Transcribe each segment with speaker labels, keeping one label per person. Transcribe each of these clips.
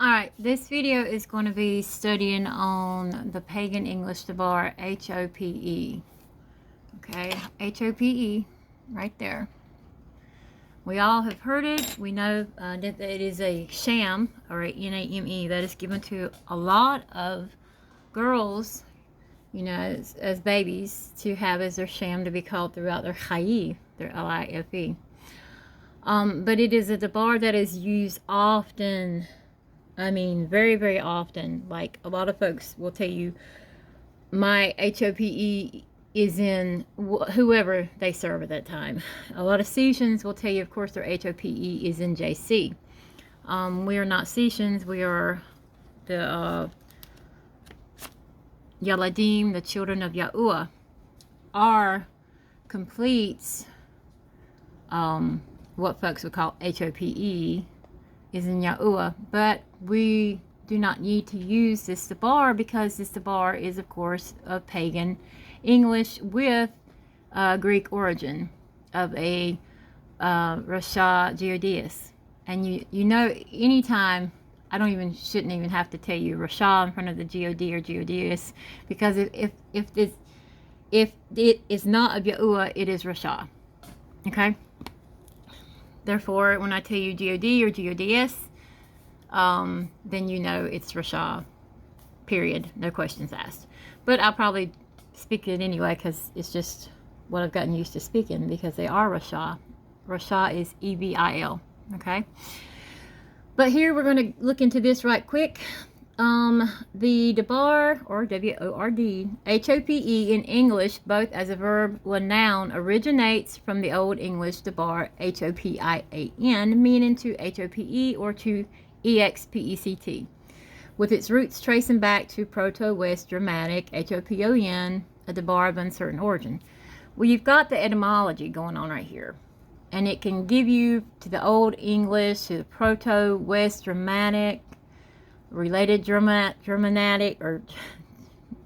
Speaker 1: Alright, this video is going to be studying on the pagan English debar HOPE. Okay, HOPE, right there. We all have heard it. We know that it is a sham, or a NAME, that is given to a lot of girls, you know, as babies, to have as their sham to be called throughout their chayi, their LIFE. But it is a debar that is used often. I mean, very, very often. Like, a lot of folks will tell you, my HOPE is in whoever they serve at that time. A lot of Setians will tell you, of course, their HOPE is in JC. We are not Setians. We are the Yaladim, the children of Yahuwah. Our completes what folks would call HOPE is in Yahuwah, but we do not need to use this debar because this debar is, of course, of pagan English with Greek origin of a RaSHA geodeus. And you know, anytime, shouldn't even have to tell you RaSHA in front of the geode or geodeus, because if it is not of Yahuwah, it is RaSHA. Okay. Therefore, when I tell you geode or geodeus, then you know it's RaSHA, period. No questions asked. But I'll probably speak it anyway because it's just what I've gotten used to speaking, because they are RaSHA. RaSHA is EVIL, okay? But here we're going to look into this right quick. The debar, or W-O-R-D, H-O-P-E in English, both as a verb or noun, originates from the Old English debar H-O-P-I-A-N, meaning to H-O-P-E or to E-X-P-E-C-T, with its roots tracing back to Proto-West Germanic H-O-P-O-N, a debar of uncertain origin. Well, you've got the etymology going on right here, and it can give you to the Old English, to the Proto-West Germanic, related Germanic or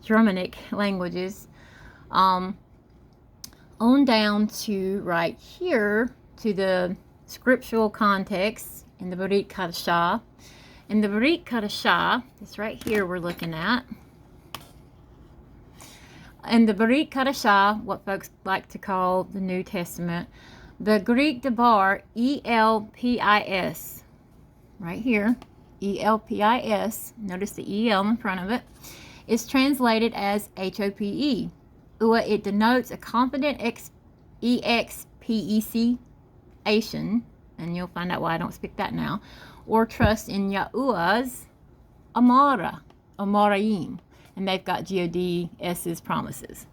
Speaker 1: Germanic languages, on down to right here to the scriptural context in the Brit Kadashah. In the Brit Kadashah, it's right here we're looking at. In the Brit Kadashah, what folks like to call the New Testament, the Greek debar ELPIS, right here, ELPIS, notice the EL in front of it, is translated as HOPE. It denotes a confident EXPECation, and you'll find out why I don't speak that now, or trust in Yahuwah's Amoraim, and they've got GODS's promises.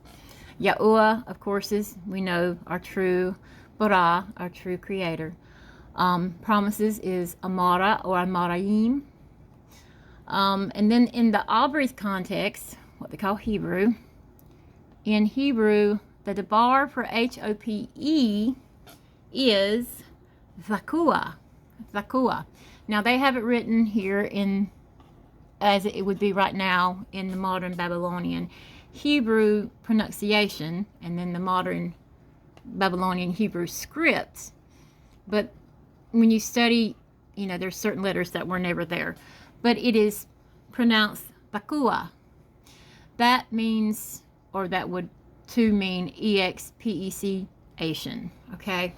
Speaker 1: Yahuwah, of course, is, we know, our true Bara, our true creator. Promises is Amara or Amoraim. And then in the Aubrey's context, what they call Hebrew, in Hebrew, the debar for HOPE is Zakua. Now they have it written here in, as it would be right now in the modern Babylonian Hebrew pronunciation, and then the modern Babylonian Hebrew script. But when you study, you know, there's certain letters that were never there, but it is pronounced Zakua. That means, or that would to mean EXPECation, okay?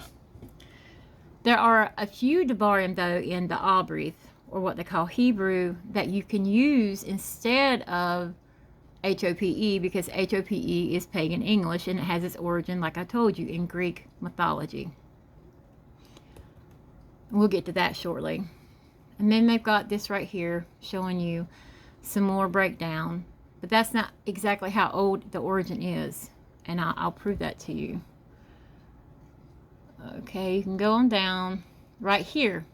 Speaker 1: There are a few debarim, though, in the Aubrey, or what they call Hebrew, that you can use instead of HOPE, because HOPE is pagan English, and it has its origin, like I told you, in Greek mythology. We'll get to that shortly. And then they've got this right here showing you some more breakdown, but that's not exactly how old the origin is, and I'll prove that to you. Okay, you can go on down right here.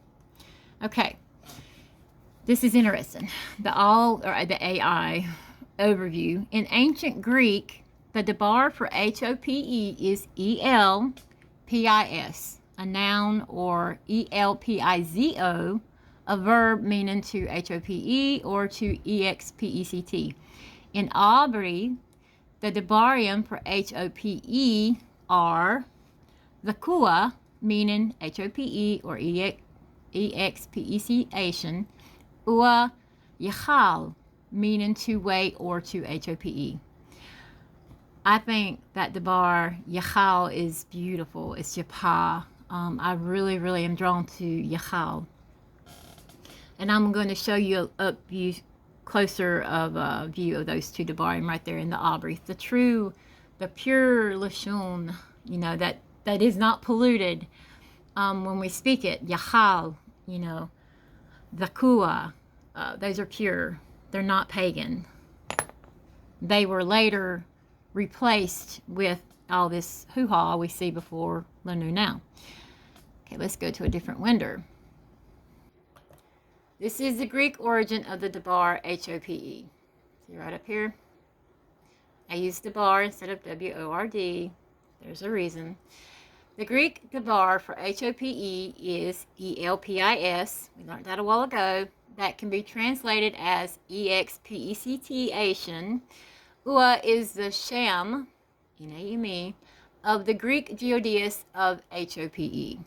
Speaker 1: Okay, this is interesting. The AI overview. In ancient Greek, the debar for HOPE is ELPIS, a noun, or ELPIZO, a verb meaning to HOPE or to EXPECT. In Aubrey, the debarium for HOPE are Zakua, meaning HOPE or EXPECation, Ua Yachal, meaning to wait or to HOPE. I think that the bar Yachal is beautiful. It's Yapa. I really, really am drawn to Yachal. And I'm going to show you a view closer of a view of those two Debarim right there in the Aubrey. The true, the pure Lashon, you know, that is not polluted when we speak it. Yachal, you know, Zakua, those are pure. They're not pagan. They were later replaced with all this hoo-ha we see before Lanu now. Okay, let's go to a different window. This is the Greek origin of the Debar, HOPE. See right up here? I used Debar instead of WORD. There's a reason. The Greek Debar for HOPE is ELPIS. We learned that a while ago. That can be translated as EXPECT-ation. Ua is the sham, N-A-M-E, of the Greek geodeus of HOPE.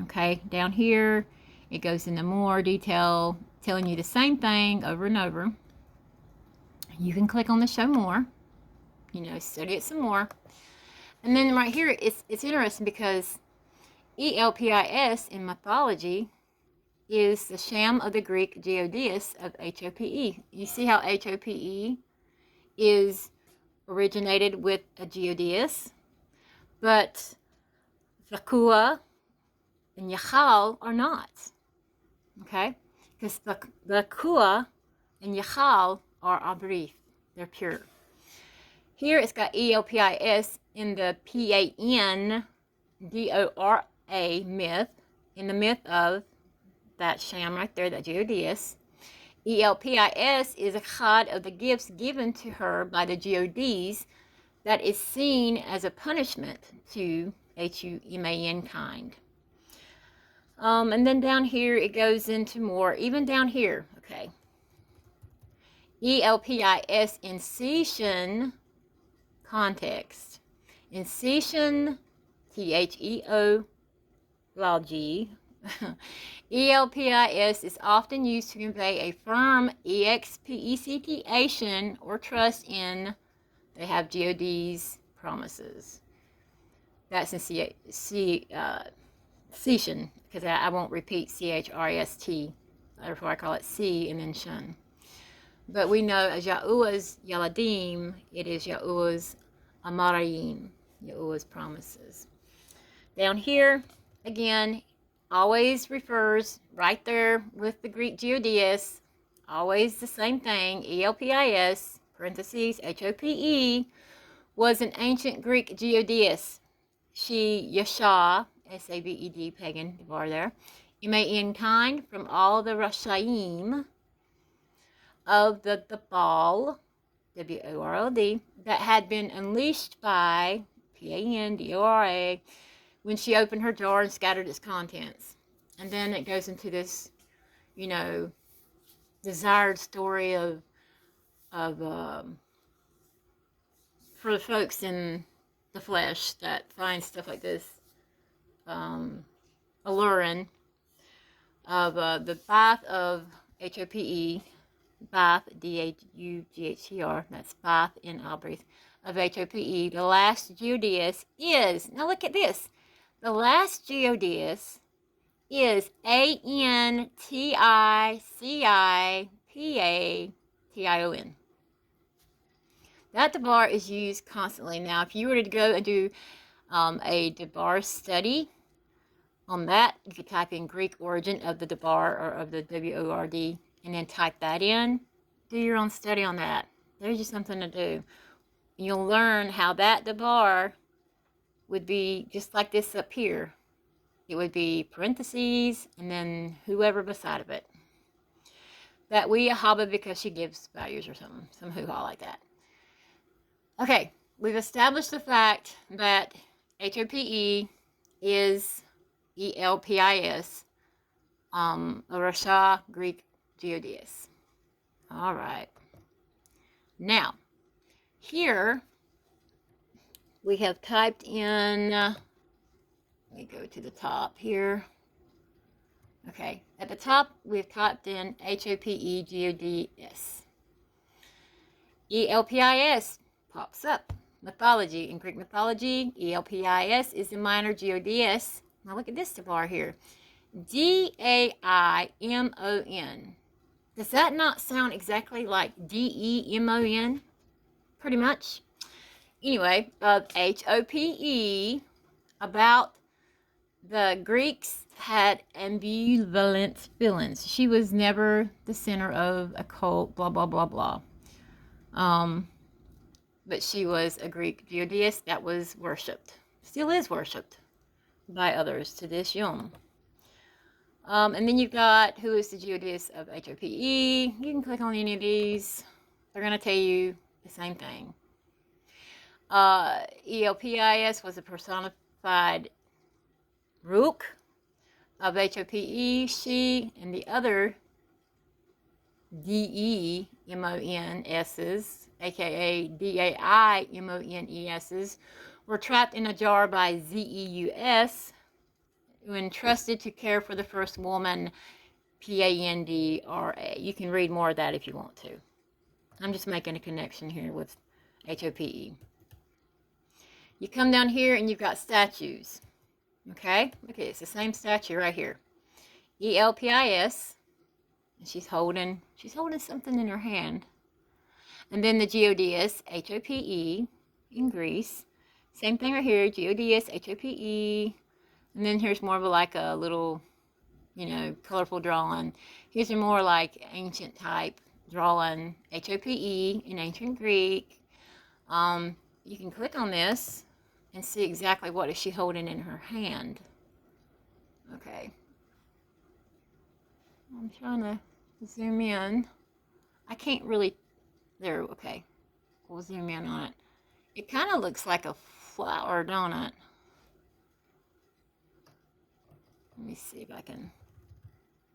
Speaker 1: Okay, down here, it goes into more detail, telling you the same thing over and over. You can click on the show more, you know, study it some more. And then right here, it's interesting because ELPIS in mythology is the sham of the Greek geodeus of HOPE. You see how HOPE is originated with a geodeus, but Zakua and Yachal are not. Okay? Because the Kua and Yachal are abrif. They're pure. Here it's got ELPIS in the PANDORA myth, in the myth of that sham right there, that geodeus. ELPIS is a chad of the gifts given to her by the geodes that is seen as a punishment to HUMAN kind. And then down here it goes into more, even down here, okay. ELPIS in Setian context. In Setian, THEOLOGY, ELPIS is often used to convey a firm expectation or trust in, they have GOD's promises. That's in Setian, because I won't repeat CHREST, therefore I call it C and then shun. But we know as Yahuwah's Yaladim, it is Yahuwah's Amarayim, Yahuwah's promises. Down here, again, always refers right there with the Greek geodeus, always the same thing, ELPIS, parentheses, HOPE, was an ancient Greek geodeus. She, Yasha, S-A-B-E-D, pagan, bar there, M-A-N kind, from all the RaSHAim of the Baal, W-O-R-L-D, that had been unleashed by P-A-N-D-O-R-A, when she opened her jar and scattered its contents. And then it goes into this, you know, desired story of for the folks in the flesh that find stuff like this alluring, of the bath of HOPE, bath, D-A-U-G-H-T-R, that's bath in Albrith, of HOPE. The last geodeus is, now look at this, the last geodeus is A-N-T-I-C-I-P-A-T-I-O-N. That Debar is used constantly. Now, if you were to go and do a Debar study on that, you could type in Greek origin of the Debar or of the W-O-R-D and then type that in. Do your own study on that. There's just something to do. You'll learn how that Debar would be just like this up here. It would be parentheses and then whoever beside of it. That we Ahaba because she gives values or something. Some hoo-ha like that. Okay, we've established the fact that HOPE is ELPIS, a RaSHA Greek geodeus. All right. Now, here we have typed in, let me go to the top here. Okay, at the top, we've typed in Hopegods. Elpis pops up. Mythology. In Greek mythology, Elpis is the minor Gods. Now look at this bar here. Daimon. Does that not sound exactly like Demon? Pretty much. Anyway, Hope, about the Greeks had ambivalent feelings. She was never the center of a cult, blah, blah, blah, blah. But she was a Greek goddess that was worshipped. Still is worshipped by others to this yom. And then you've got who is the goddess of Hope. You can click on any of these. They're going to tell you the same thing. Elpis was a personified Rook of Hope. She and the other Demon's, aka Daimones, were trapped in a jar by Zeus, who entrusted to care for the first woman, Pandra. You can read more of that if you want to. I'm just making a connection here with Hope. You come down here and you've got statues. Okay, look, it's the same statue right here. Elpis, and she's holding something in her hand. And then the goddess Hope in Greece. Same thing right here, goddess Hope. And then here's more of like a little, colorful drawing. Here's a more like ancient type drawing, Hope in ancient Greek. You can click on this and see exactly what is she holding in her hand. Okay. I'm trying to zoom in. I can't really, there, okay. We'll zoom in on it. It kind of looks like a flower, don't it? Let me see if I can,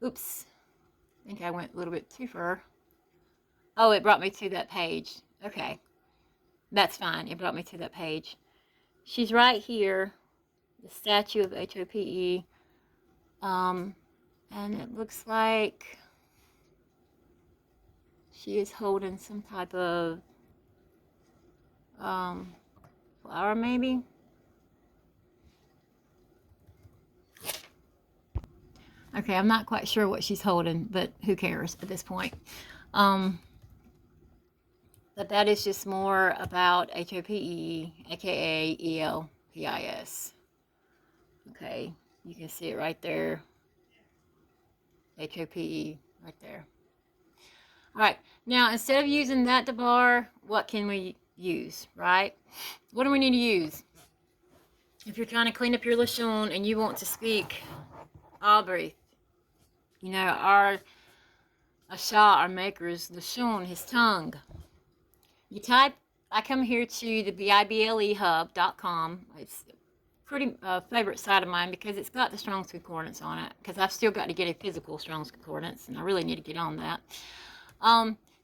Speaker 1: oops. I think I went a little bit too far. Oh, it brought me to that page. Okay. That's fine. It brought me to that page. She's right here, the statue of Hope. And it looks like she is holding some type of flower, maybe. Okay, I'm not quite sure what she's holding, but who cares at this point. But that is just more about Hope, aka Elpis. Okay, you can see it right there. Hope right there. All right, now instead of using that debar, what can we use, right? What do we need to use? If you're trying to clean up your lashon and you want to speak Aubrey, our RaSHA, our maker's lashon, his tongue. You type, I come here to the BIBLEhub.com. It's a pretty favorite site of mine because it's got the Strong's Concordance on it, because I've still got to get a physical Strong's Concordance, and I really need to get on that.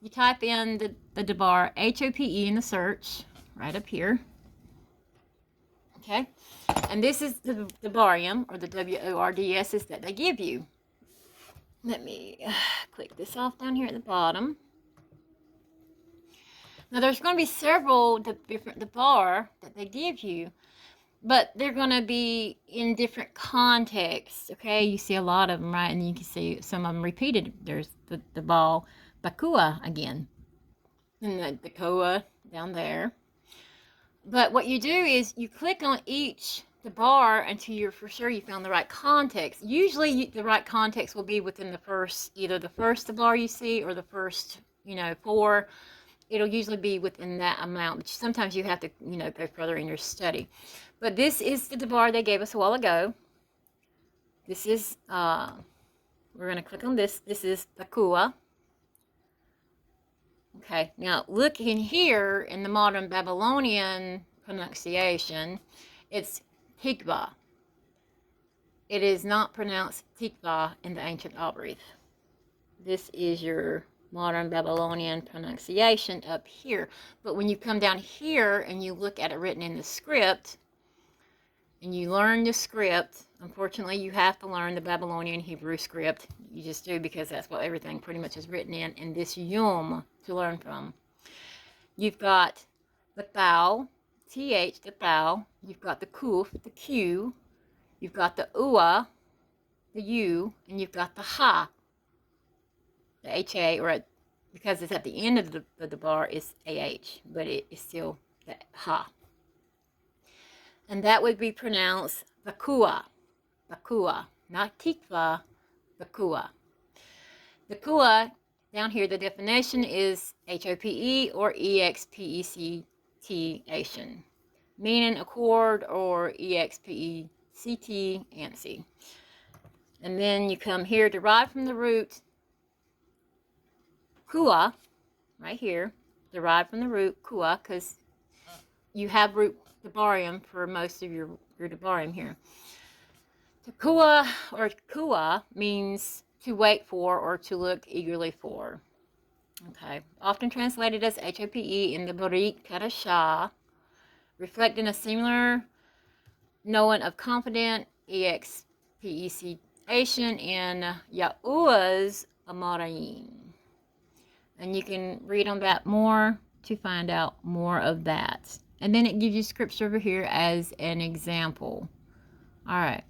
Speaker 1: You type in the debar Hope in the search, right up here. Okay? And this is the debarium, or the WORDSs that they give you. Let me click this off down here at the bottom. Now, there's going to be several different debar that they give you, but they're going to be in different contexts, okay? You see a lot of them, right? And you can see some of them repeated. There's the ball Bakua again, and the Koa down there. But what you do is you click on each debar until you're for sure you found the right context. Usually the right context will be within either the first debar you see or the first, 4. It'll usually be within that amount, but sometimes you have to, go further in your study. But this is the debar they gave us a while ago. This is, we're going to click on this. This is Bakua. Okay, now look in here in the modern Babylonian pronunciation, it's Tikva. It is not pronounced Tikva in the ancient Abrith. This is your modern Babylonian pronunciation up here. But when you come down here and you look at it written in the script, and you learn the script Unfortunately, you have to learn the Babylonian Hebrew script. You just do, because that's what everything pretty much is written in this yom to learn from. You've got the thou, th, the thou. You've got the kuf, the q. You've got the ua, the u, and you've got the ha, the ha, or because it's at the end of the bar, it's ah, but it is still the ha. And that would be pronounced bakua, bakua, not tikva, bakua. The kua, down here, the definition is HOPE or EXPECT-ation, meaning accord, or EXPECT, ANSI. And then you come here, derived from the root kua, right here, derived from the root kua, because you have root debarium for most of your debarium here. Kua or kua means to wait for or to look eagerly for. Okay, often translated as HOPE in the Barit RaSHA, reflecting a similar knowing of confident EXPECtation in Yahuwah's Amarayim. And you can read on that more to find out more of that. And then it gives you scripture over here as an example. All right.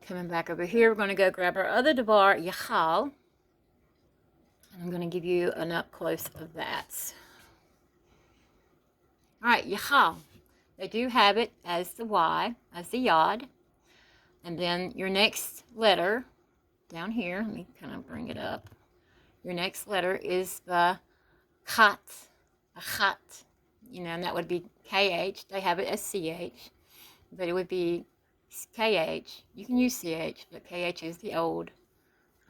Speaker 1: Coming back over here, we're going to go grab our other debar, Yachal. And I'm going to give you an up close of that. All right, Yachal. They do have it as the Y, as the Yod. And then your next letter down here, let me kind of bring it up. Your next letter is the Chat, a Chat, and that would be KH. They have it as CH, but it would be KH. You can use CH, but KH is the old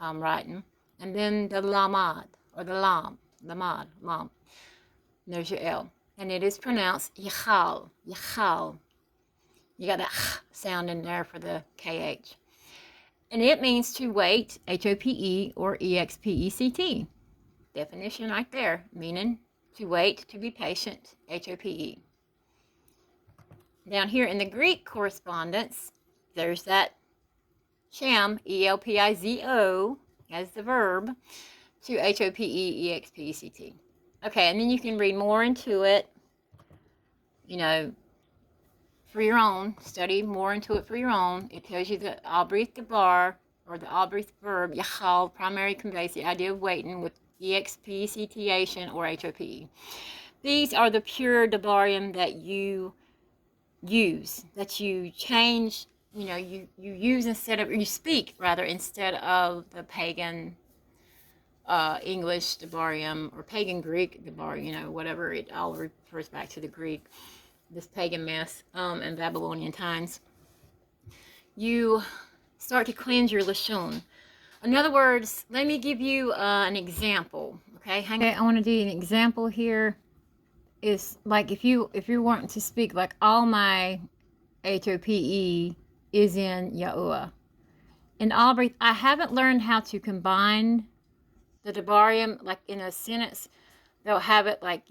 Speaker 1: writing. And then the Lamad, or the Lam, Lamad, Lam. And there's your L. And it is pronounced Yachal, Yachal. You got that sound in there for the KH. And it means to wait, HOPE or EXPECT. Definition right there, meaning to wait, to be patient, HOPE. Down here in the Greek correspondence, there's that sham, ELPIZO, as the verb, to HOPE, EXPECT. Okay, and then you can read more into it, for your own. Study more into it for your own. It tells you the Albrith debar, or the Albrith verb, Yachal, primary conveys the idea of waiting with EXPECtation or HOPE. These are the pure debarium that you use, that you change, you use instead of, you speak rather, instead of the pagan English debarium or pagan Greek debar, whatever, it all refers back to the Greek, this pagan mess, in Babylonian times. You start to cleanse your lashon. In other words, let me give you an example. Okay, I want to do an example here. Is like if you want to speak, like all my HOPE is in Yahuwah. In Albrith, I haven't learned how to combine the debarium, like in a sentence. They'll have it like,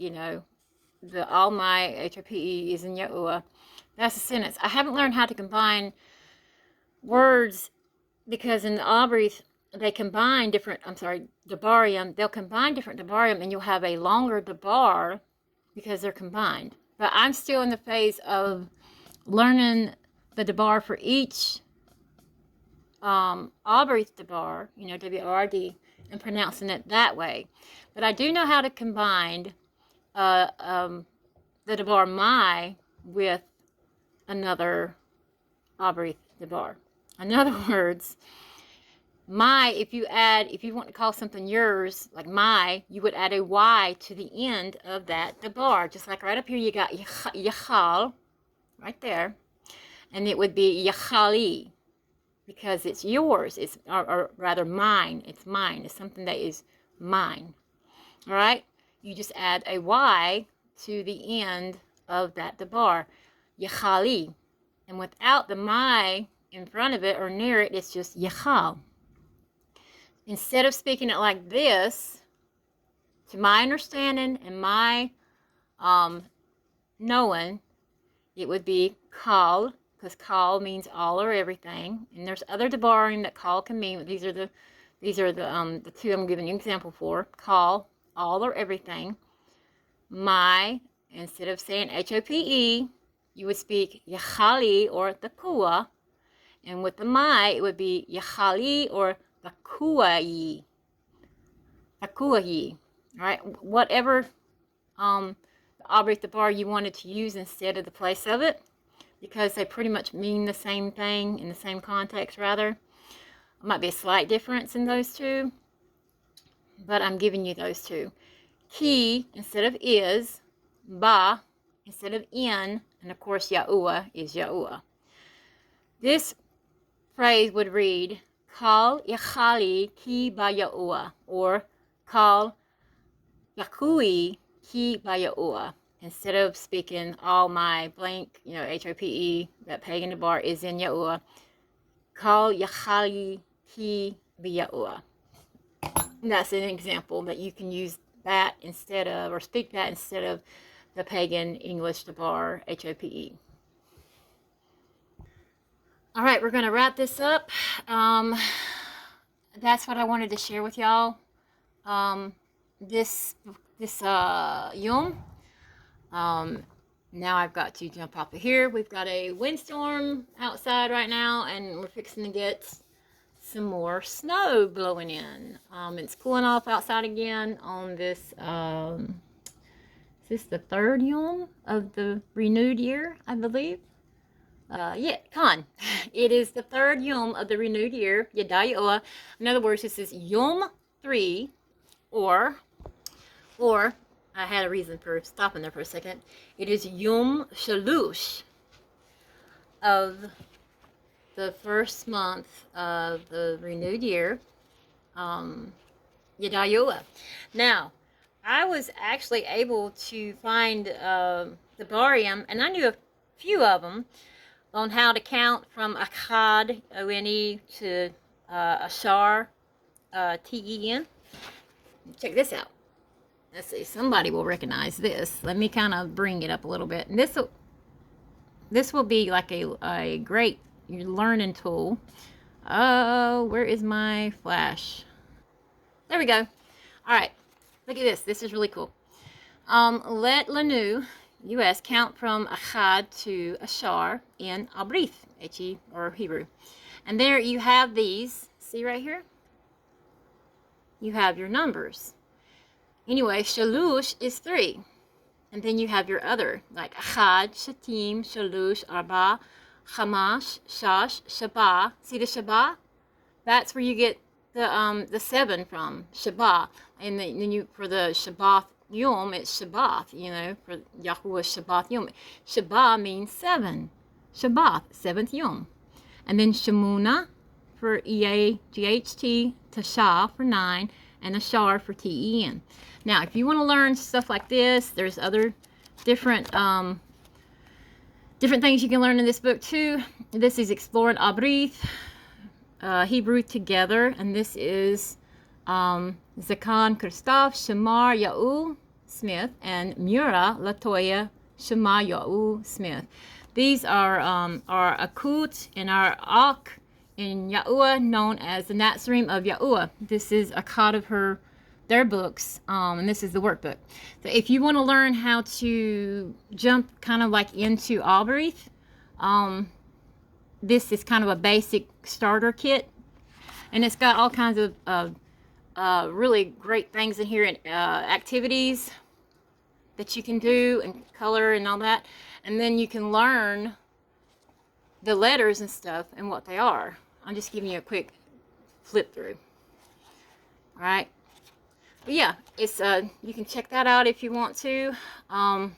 Speaker 1: the all my HOPE is in Yahuwah. That's a sentence. I haven't learned how to combine words, because in the Albrith, they combine different, debarium. They'll combine different debarium, and you'll have a longer debar because they're combined. But I'm still in the phase of learning the debar for each Albrith debar, WRD, and pronouncing it that way. But I do know how to combine the debar my with another Albrith debar. In other words, my, if you want to call something yours, like my, you would add a Y to the end of that debar. Just like right up here, you got Yachal, right there. And it would be Yachali, because it's yours, or rather mine. It's mine. It's something that is mine. All right? You just add a Y to the end of that debar. Yachali. And without the my in front of it or near it, it's just Yachal. Instead of speaking it like this, to my understanding and my knowing, it would be called because kal means all or everything, and there's other debarim that kal can mean. These are the two I'm giving you an example for. Kal, all or everything. My, instead of saying Hope, you would speak Yachali or the Kua. And with the my, it would be Yachali or the Kuai. The Kuai. Alright? Whatever the object, the bar you wanted to use instead of the place of it. Because they pretty much mean the same thing in the same context, rather. There might be a slight difference in those two. But I'm giving you those two. Ki instead of is, ba instead of in, and of course Yahuwah is Yahuwah. This phrase would read, Kal Yachali Ki Ba Yahuwah, or Kal Yakui Ki Ba Yahuwah. Instead of speaking all my blank, Hope, that pagan bar is in Yahuwah, Kal Yachali Ki Ba Yahuwah. And that's an example that you can use that instead of, or speak that instead of the pagan English bar, Hope. All right, we're going to wrap this up. That's what I wanted to share with y'all. This Yom. Now I've got to jump off of here. We've got a windstorm outside right now, and we're fixing to get some more snow blowing in. It's cooling off outside again on this, is this the third Yom of the renewed year, I believe? Yeah, Khan. It is the third Yom of the renewed year, Yadayoa. In other words, this is Yom 3, or, I had a reason for stopping there for a second. It is Yom Shalush of the first month of the renewed year, Yadayoa. Now, I was actually able to find the Barium, and I knew a few of them, on how to count from Akkad, O-N-E, to Ashar, T-E-N. Check this out. Let's see, somebody will recognize this. Let me kind of bring it up a little bit. And this will be like a great learning tool. Oh, where is my flash? There we go. All right, look at this. This is really cool. Let Lanu, U.S., count from Achad to Ashar in Abrith, H-E, or Hebrew. And there you have these. See right here? You have your numbers. Anyway, Shalush is 3. And then you have your other, like Achad, Shatim, Shalush, Arba, Chamash, Shash, Shabbat. See the Shabbat? That's where you get the 7 from, Shabbat. And then you, for the Shabbat Yom, it's Shabbat, for Yahuwah Shabbat Yom. Shabbat means 7. Shabbat, 7th Yom. And then Shemuna for E-A-G-H-T, Tasha for 9, and Ashar for T-E-N. Now, if you want to learn stuff like this, there's other different things you can learn in this book too. This is Exploring Abrith, Hebrew together, and this is Zakan Christoph Shamar Yaul Smith and Mura Latoya Shamar Yaul Smith. These are our Akut and our Ak in Yahuwah, known as the Nazarene of Yahuwah. This is a card of their books, and this is the workbook. So if you want to learn how to jump kind of like into Alberith, this is kind of a basic starter kit, and it's got all kinds of really great things in here, and activities that you can do, and color and all that, and then you can learn the letters and stuff and what they are. I'm just giving you a quick flip through. All right. But yeah, it's you can check that out if you want to. I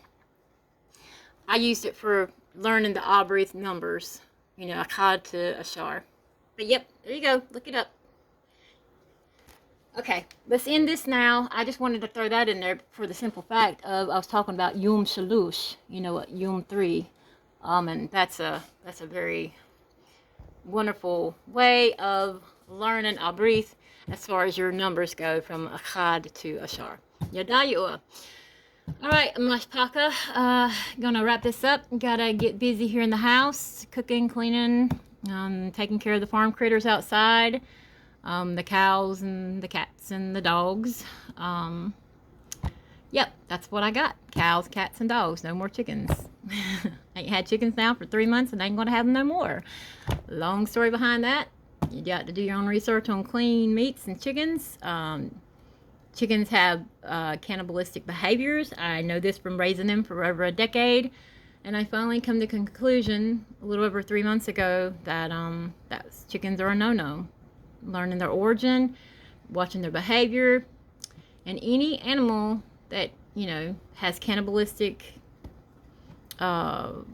Speaker 1: used it for learning the Abrith numbers, Akkad to Ashar. But yep, there you go. Look it up. Okay, let's end this now. I just wanted to throw that in there for the simple fact of I was talking about Yom Shalush, Yom 3. And that's a very wonderful way of learning Abrith as far as your numbers go from Akkad to Ashar. Yadayua. All right, Mashpaka, gonna wrap this up. Gotta get busy here in the house, cooking, cleaning, taking care of the farm critters outside, the cows and the cats and the dogs. Yep, that's what I got. Cows, cats, and dogs. No more chickens. Ain't had chickens now for 3 months and ain't gonna have them no more. Long story behind that. You got to do your own research on clean meats and chickens. Chickens have cannibalistic behaviors. I know this from raising them for over a decade, and I finally come to the conclusion a little over 3 months ago that chickens are a no-no. Learning their origin, watching their behavior, and any animal that has cannibalistic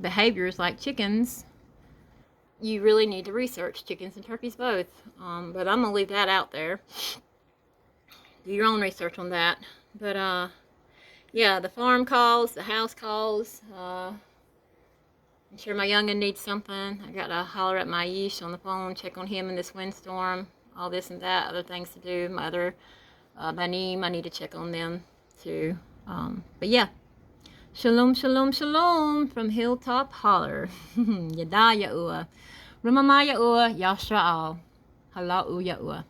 Speaker 1: behaviors like chickens, you really need to research chickens and turkeys both. But I'm gonna leave that out there. Do your own research on that. But yeah, the farm calls, the house calls. I'm sure my youngin needs something. I gotta holler at my yeesh on the phone, check on him in this windstorm, all this and that, other things to do. My other banim, I need to check on them too. But yeah, shalom, shalom, shalom from Hilltop Holler. Yada Yahuwah, Ramama Yahuwah, Yashra'al, Halau Yahuwah.